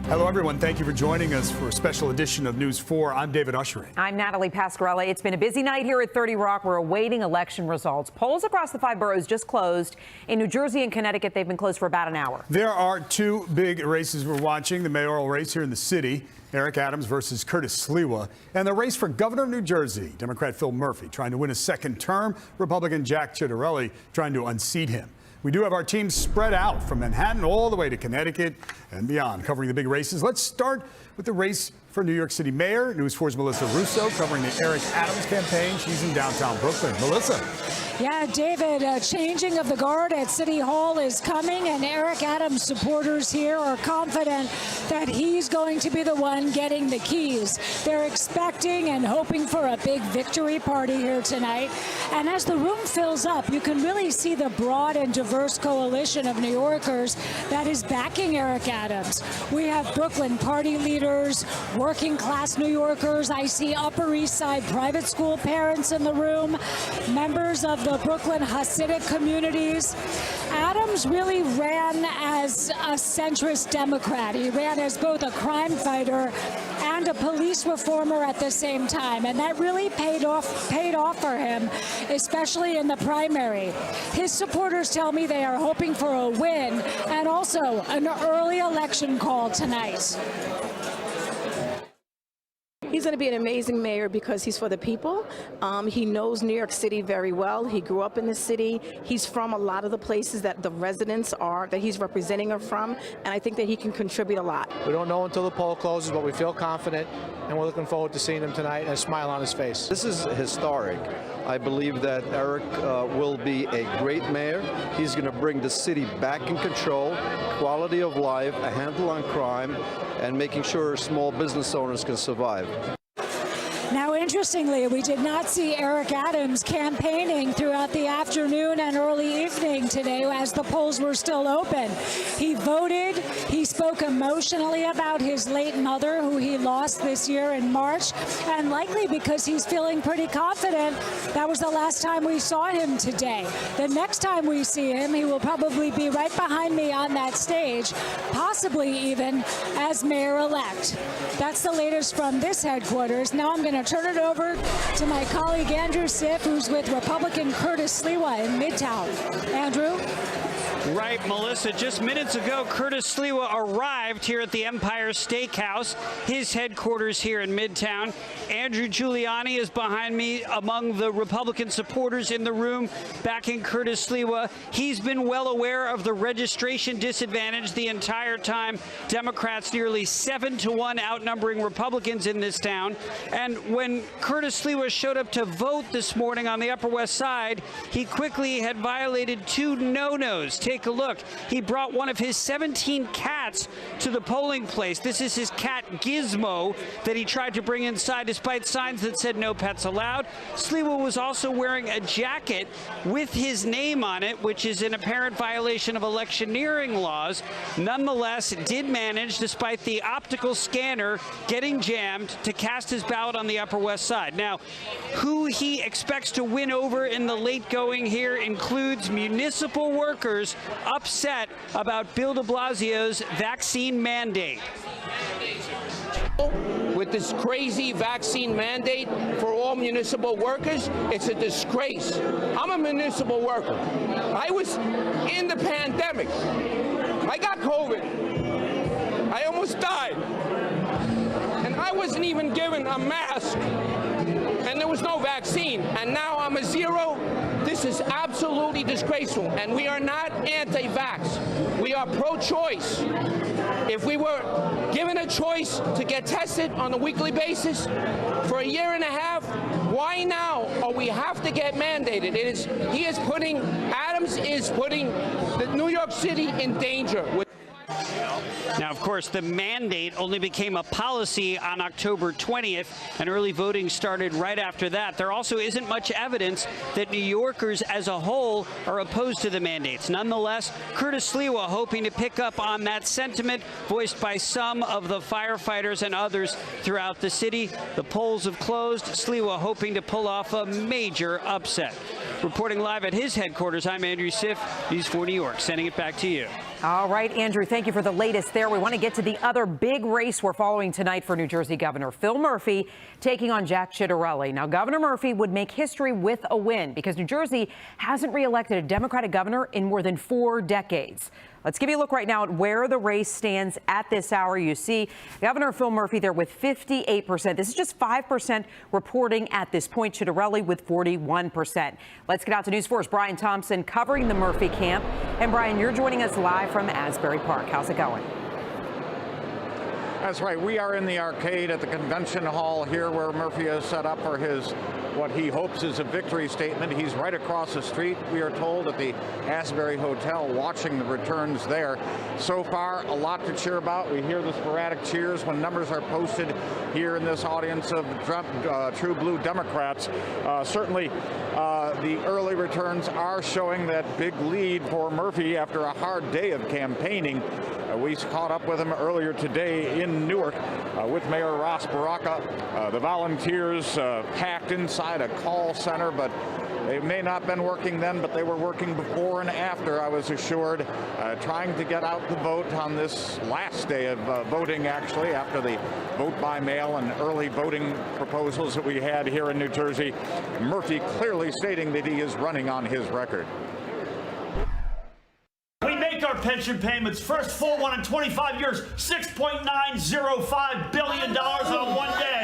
Hello, everyone. Thank you for joining us for a special edition of News 4. I'm David Ushering. I'm Natalie Pasquarelli. It's been a busy night here at 30 Rock. We're awaiting election results. Polls across the 5 boroughs just closed. In New Jersey and Connecticut, they've been closed for about an hour. There are 2 big races we're watching. The mayoral race here in the city, Eric Adams versus Curtis Sliwa, and the race for governor of New Jersey, Democrat Phil Murphy trying to win a second term, Republican Jack Citarelli trying to unseat him. We do have our teams spread out from Manhattan all the way to Connecticut and beyond, covering the big races. Let's start with the race for New York City Mayor. News 4's Melissa Russo covering the Eric Adams campaign. She's in downtown Brooklyn. Melissa. Yeah, David, changing of the guard at City Hall is coming, and Eric Adams supporters here are confident that he's going to be the one getting the keys. They're expecting and hoping for a big victory party here tonight. And as the room fills up, you can really see the broad and diverse coalition of New Yorkers that is backing Eric Adams. We have Brooklyn party leaders, working class New Yorkers. I see Upper East Side private school parents in the room, members of the Brooklyn Hasidic communities. Adams really ran as a centrist Democrat. He ran as both a crime fighter and a police reformer at the same time, and that really paid off for him, especially in the primary. His supporters tell me they are hoping for a win and also an early election call tonight. He's going to be an amazing mayor because he's for the people. He knows New York City very well. He grew up in the city. He's from a lot of the places that the residents are, that he's representing are from, and I think that he can contribute a lot. We don't know until the poll closes, but we feel confident, and we're looking forward to seeing him tonight and a smile on his face. This is historic. I believe that Eric will be a great mayor. He's going to bring the city back in control, quality of life, a handle on crime, and making sure small business owners can survive. Now, interestingly, we did not see Eric Adams campaigning throughout the afternoon and early evening today as the polls were still open. He voted. He spoke emotionally about his late mother, who he lost this year in March, and likely because he's feeling pretty confident. That was the last time we saw him today. The next time we see him, he will probably be right behind me on that stage, possibly even as mayor-elect. That's the latest from this headquarters. Now I'm going to turn it over to my colleague Andrew Siff, who's with Republican Curtis Sliwa in Midtown. Andrew? Right, Melissa. Just minutes ago, Curtis Sliwa arrived here at the Empire Steakhouse, his headquarters here in Midtown. Andrew Giuliani is behind me among the Republican supporters in the room backing Curtis Sliwa. He's been well aware of the registration disadvantage the entire time. Democrats nearly 7-1 outnumbering Republicans in this town. And when Curtis Sliwa showed up to vote this morning on the Upper West Side, he quickly had violated 2 no-nos. Take a look. He brought one of his 17 cats to the polling place. This is his cat Gizmo that he tried to bring inside despite signs that said no pets allowed. Sliwa was also wearing a jacket with his name on it, which is an apparent violation of electioneering laws. Nonetheless, did manage, despite the optical scanner getting jammed, to cast his ballot on the Upper West Side. Now, who he expects to win over in the late going here includes municipal workers upset about Bill de Blasio's vaccine mandate. With this crazy vaccine mandate for all municipal workers, it's a disgrace. I'm a municipal worker. I was in the pandemic. I got COVID. I almost died. And I wasn't even given a mask. And there was no vaccine. And now I'm a zero. This is absolutely disgraceful. And we are not anti-vax. We are pro-choice. If we were given a choice to get tested on a weekly basis for a year and a half, why now? Or we have to get mandated. Adams is putting the New York City in danger. Now, of course, the mandate only became a policy on October 20th, and early voting started right after that. There also isn't much evidence that New Yorkers as a whole are opposed to the mandates. Nonetheless, Curtis Sliwa hoping to pick up on that sentiment voiced by some of the firefighters and others throughout the city. The polls have closed. Sliwa hoping to pull off a major upset. Reporting live at his headquarters, I'm Andrew Siff, News 4 New York. Sending it back to you. All right, Andrew, thank you for the latest there. We want to get to the other big race we're following tonight for New Jersey Governor Phil Murphy taking on Jack Citarelli. Now, Governor Murphy would make history with a win because New Jersey hasn't reelected a Democratic governor in more than 4 decades. Let's give you a look right now at where the race stands at this hour. You see Governor Phil Murphy there with 58%. This is just 5% reporting at this point. Citarelli with 41%. Let's get out to News 4's Brian Thompson covering the Murphy camp. And Brian, you're joining us live from Asbury Park. How's it going? That's right. We are in the arcade at the convention hall here where Murphy has set up for his what he hopes is a victory statement. He's right across the street, we are told, at the Asbury Hotel, watching the returns there. So far, a lot to cheer about. We hear the sporadic cheers when numbers are posted here in this audience of true blue Democrats. Certainly, the early returns are showing that big lead for Murphy after a hard day of campaigning. We caught up with him earlier today in Newark with Mayor Ross Baraka. The volunteers packed inside a call center, but they may not have been working then, but they were working before and after, I was assured, trying to get out the vote on this last day of voting, actually, after the vote by mail and early voting proposals that we had here in New Jersey. Murphy clearly stating that he is running on his record. Our pension payments, first full one in 25 years, $6.905 billion on one day.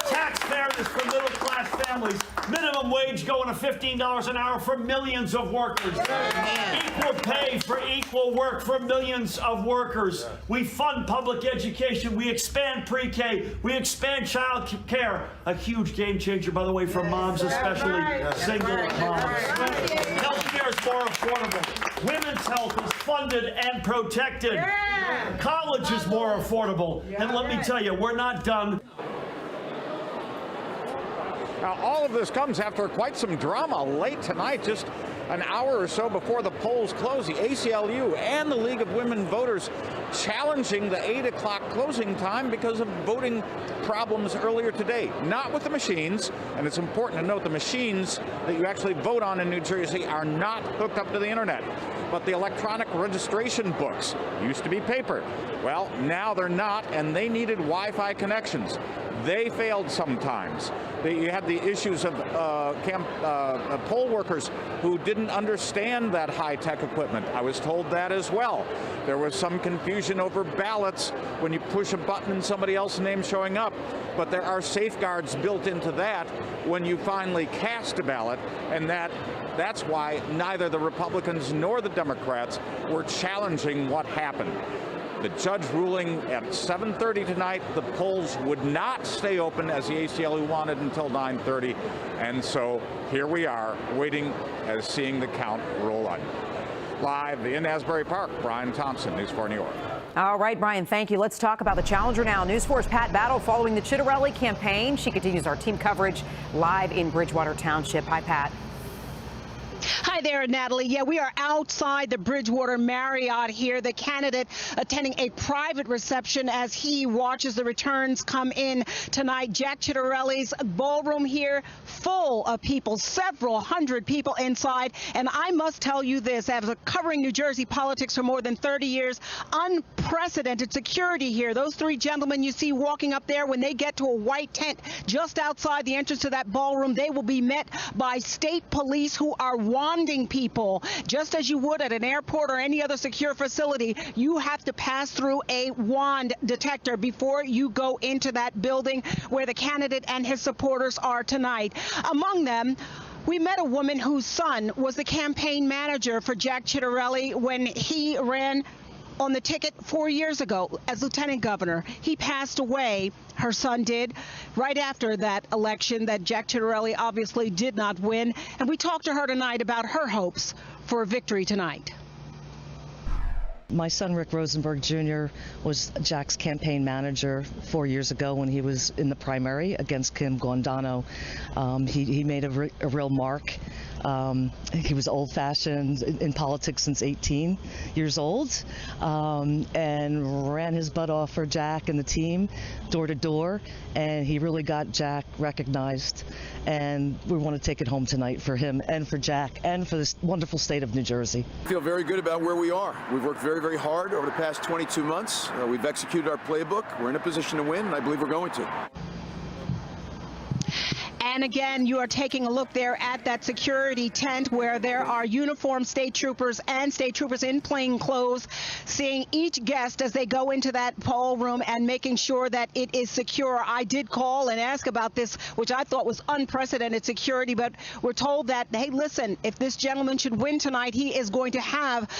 Tax fairness for middle-class families, minimum wage going to $15 an hour for millions of workers. Equal pay for equal work for millions of workers. We fund public education. We expand pre-K. We expand child care. A huge game changer, by the way, for moms, especially single moms. Healthcare is more affordable. Women's health is funded and protected. College is more affordable. And let me tell you, we're not done. Now, all of this comes after quite some drama late tonight, just an hour or so before the polls close. The ACLU and the League of Women Voters challenging the 8 o'clock closing time because of voting problems earlier today. Not with the machines, and it's important to note the machines that you actually vote on in New Jersey are not hooked up to the internet. But the electronic registration books used to be paper. Well, now they're not, and they needed Wi-Fi connections. They failed sometimes. You had the issues of poll workers who didn't understand that high-tech equipment. I was told that as well. There was some confusion over ballots when you push a button and somebody else's name showing up. But there are safeguards built into that when you finally cast a ballot, and that's why neither the Republicans nor the Democrats were challenging what happened. The judge ruling at 7:30 tonight, the polls would not stay open as the ACLU wanted until 9:30. And so here we are waiting as seeing the count roll on. Live in Asbury Park, Brian Thompson, News 4 New York. All right, Brian, thank you. Let's talk about the challenger now. News 4's Pat Battle following the Citarelli campaign. She continues our team coverage live in Bridgewater Township. Hi, Pat. Hi there, Natalie. Yeah, we are outside the Bridgewater Marriott here. The candidate attending a private reception as he watches the returns come in tonight. Jack Citarelli's ballroom here full of people, several hundred people inside. And I must tell you this, after covering New Jersey politics for more than 30 years, unprecedented security here. Those 3 gentlemen you see walking up there, when they get to a white tent just outside the entrance to that ballroom, they will be met by state police who are wanding people. Just as you would at an airport or any other secure facility, you have to pass through a wand detector before you go into that building where the candidate and his supporters are tonight. Among them, we met a woman whose son was the campaign manager for Jack Citarelli when he ran on the ticket 4 years ago as lieutenant governor. He passed away, her son did, right after that election that Jack Citarelli obviously did not win. And we talked to her tonight about her hopes for a victory tonight. My son, Rick Rosenberg Jr., was Jack's campaign manager 4 years ago when he was in the primary against Kim Guandano. He made a real mark. He was old-fashioned in politics since 18 years old, and ran his butt off for Jack and the team, door to door, and he really got Jack recognized. And we want to take it home tonight for him and for Jack and for this wonderful state of New Jersey. I feel very good about where we are. We've worked very, very hard over the past 22 months. We've executed our playbook. We're in a position to win, and I believe we're going to. And again, you are taking a look there at that security tent where there are uniformed state troopers and state troopers in plain clothes, seeing each guest as they go into that poll room and making sure that it is secure. I did call and ask about this, which I thought was unprecedented security, but we're told that, hey, listen, if this gentleman should win tonight, he is going to have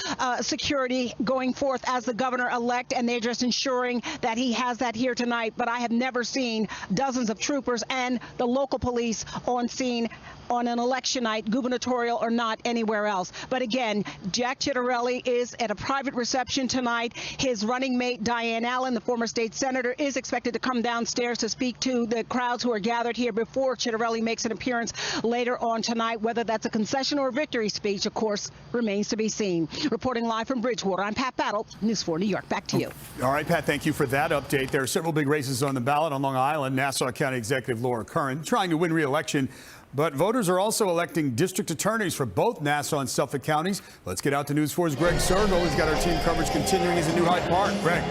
security going forth as the governor-elect, and they're just ensuring that he has that here tonight. But I have never seen dozens of troopers and the local police on scene on an election night, gubernatorial or not, anywhere else. But again, Jack Citarelli is at a private reception tonight. His running mate, Diane Allen, the former state senator, is expected to come downstairs to speak to the crowds who are gathered here before Citarelli makes an appearance later on tonight. Whether that's a concession or a victory speech, of course, remains to be seen. Reporting live from Bridgewater, I'm Pat Battle, News 4 New York. Back to you. All right, Pat, thank you for that update. There are several big races on the ballot on Long Island. Nassau County Executive Laura Curran trying to win re-election. But voters are also electing district attorneys for both Nassau and Suffolk counties. Let's get out to News 4's Greg Sergel. He's got our team coverage continuing. He's in New Hyde Park. Greg.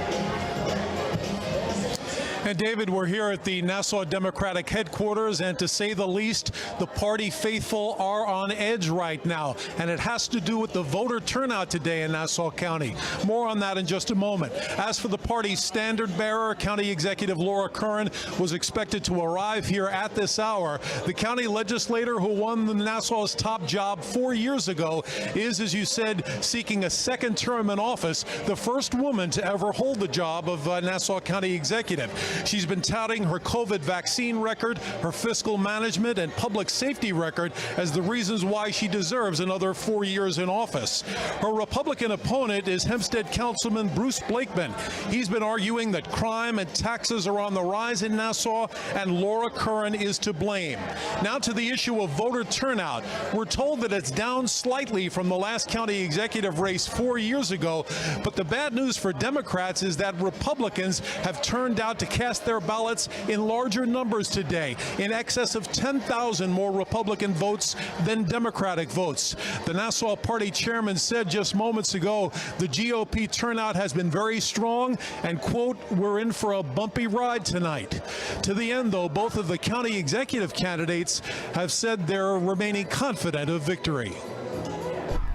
And David, we're here at the Nassau Democratic headquarters, and to say the least, the party faithful are on edge right now, and it has to do with the voter turnout today in Nassau County. More on that in just a moment. As for the party's standard bearer, County Executive Laura Curran was expected to arrive here at this hour. The county legislator who won the Nassau's top job 4 years ago is, as you said, seeking a second term in office, the first woman to ever hold the job of Nassau County Executive. She's been touting her COVID vaccine record, her fiscal management, and public safety record as the reasons why she deserves another 4 years in office. Her Republican opponent is Hempstead Councilman Bruce Blakeman. He's been arguing that crime and taxes are on the rise in Nassau, and Laura Curran is to blame. Now to the issue of voter turnout. We're told that it's down slightly from the last county executive race 4 years ago, but the bad news for Democrats is that Republicans have turned out to cast their ballots in larger numbers today, in excess of 10,000 more Republican votes than Democratic votes. The Nassau Party chairman said just moments ago the GOP turnout has been very strong and, quote, we're in for a bumpy ride tonight. To the end, though, both of the county executive candidates have said they're remaining confident of victory.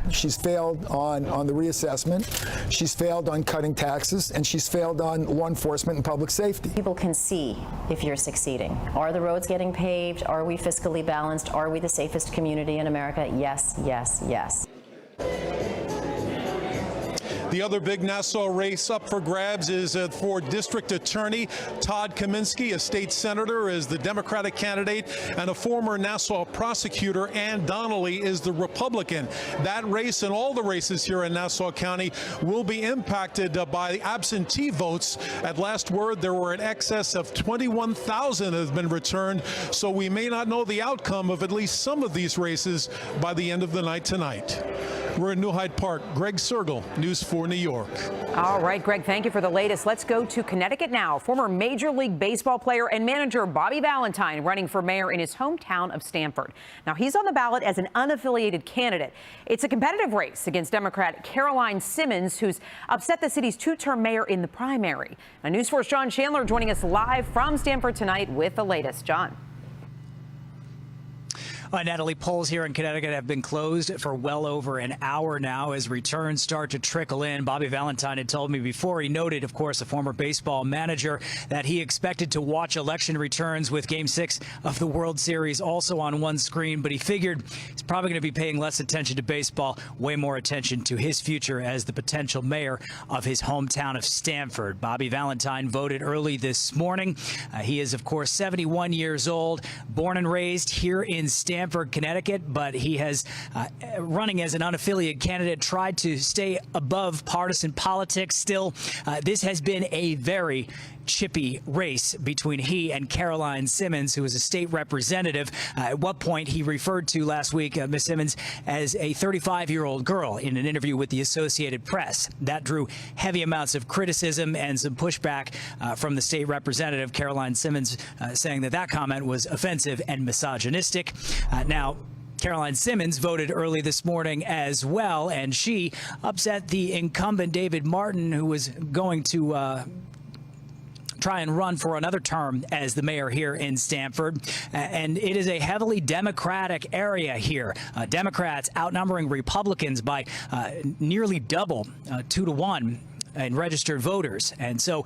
She's failed on the reassessment, she's failed on cutting taxes, and she's failed on law enforcement and public safety. People can see if you're succeeding. Are the roads getting paved? Are we fiscally balanced? Are we the safest community in America? Yes, yes, yes. The other big Nassau race up for grabs is for district attorney. Todd Kaminsky, a state senator, is the Democratic candidate, and a former Nassau prosecutor, Ann Donnelly, is the Republican. That race and all the races here in Nassau County will be impacted by absentee votes. At last word, there were in excess of 21,000 have been returned, so we may not know the outcome of at least some of these races by the end of the night tonight. We're in New Hyde Park. Greg Sergel, News 4 New York. All right, Greg, thank you for the latest. Let's go to Connecticut now. Former Major League Baseball player and manager Bobby Valentine running for mayor in his hometown of Stamford. Now, he's on the ballot as an unaffiliated candidate. It's a competitive race against Democrat Caroline Simmons, who's upset the city's two-term mayor in the primary. Now, News 4's John Chandler joining us live from Stamford tonight with the latest. John. Natalie, polls here in Connecticut have been closed for well over an hour now as returns start to trickle in. Bobby Valentine had told me before, he noted, of course, a former baseball manager, that he expected to watch election returns with Game 6 of the World Series also on one screen, but he figured he's probably going to be paying less attention to baseball, way more attention to his future as the potential mayor of his hometown of Stamford. Bobby Valentine voted early this morning. He is, of course, 71 years old, born and raised here in Stamford. Stamford, Connecticut, but he has, running as an unaffiliated candidate, tried to stay above partisan politics. Still, this has been a very chippy race between he and Caroline Simmons, who is a state representative. At what point he referred to last week Ms. Simmons as a 35-year-old girl in an interview with the Associated Press. That drew heavy amounts of criticism and some pushback from the state representative, Caroline Simmons, saying that comment was offensive and misogynistic. Now, Caroline Simmons voted early this morning as well, and she upset the incumbent David Martin, who was going to try and run for another term as the mayor here in Stamford. And it is a heavily Democratic area here. Democrats outnumbering Republicans by nearly double, 2-to-1 in registered voters. And so,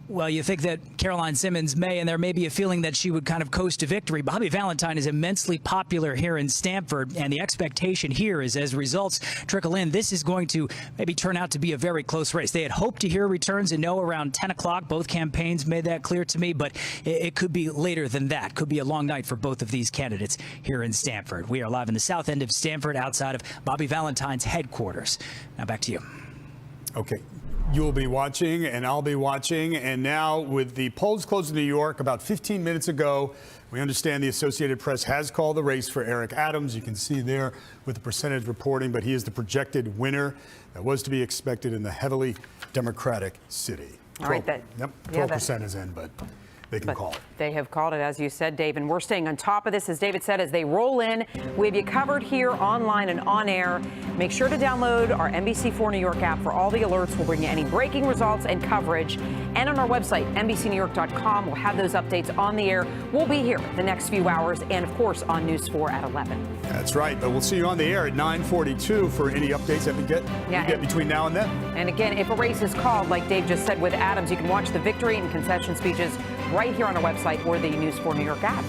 well, you think that Caroline Simmons may, and there may be a feeling that she would kind of coast to victory. Bobby Valentine is immensely popular here in Stamford, and the expectation here is as results trickle in, this is going to maybe turn out to be a very close race. They had hoped to hear returns and know around 10 o'clock. Both campaigns made that clear to me, but it could be later than that. Could be a long night for both of these candidates here in Stamford. We are live in the south end of Stamford, outside of Bobby Valentine's headquarters. Now back to you. Okay. You'll be watching, and I'll be watching. And now, with the polls closed in New York about 15 minutes ago, we understand the Associated Press has called the race for Eric Adams. You can see there with the percentage reporting, but he is the projected winner. That was to be expected in the heavily Democratic city. All right, 12% is in, but they can call it. They have called it, as you said, Dave, and we're staying on top of this, as David said, as they roll in. We have you covered here online and on air. Make sure to download our NBC4 New York app for all the alerts. We'll bring you any breaking results and coverage. And on our website, NBCNewYork.com, we'll have those updates on the air. We'll be here the next few hours and, of course, on News 4 at 11. That's right, but we'll see you on the air at 9:42 for any updates that we get between now and then. And again, if a race is called, like Dave just said with Adams, you can watch the victory and concession speeches right here on our website or the News 4 New York app.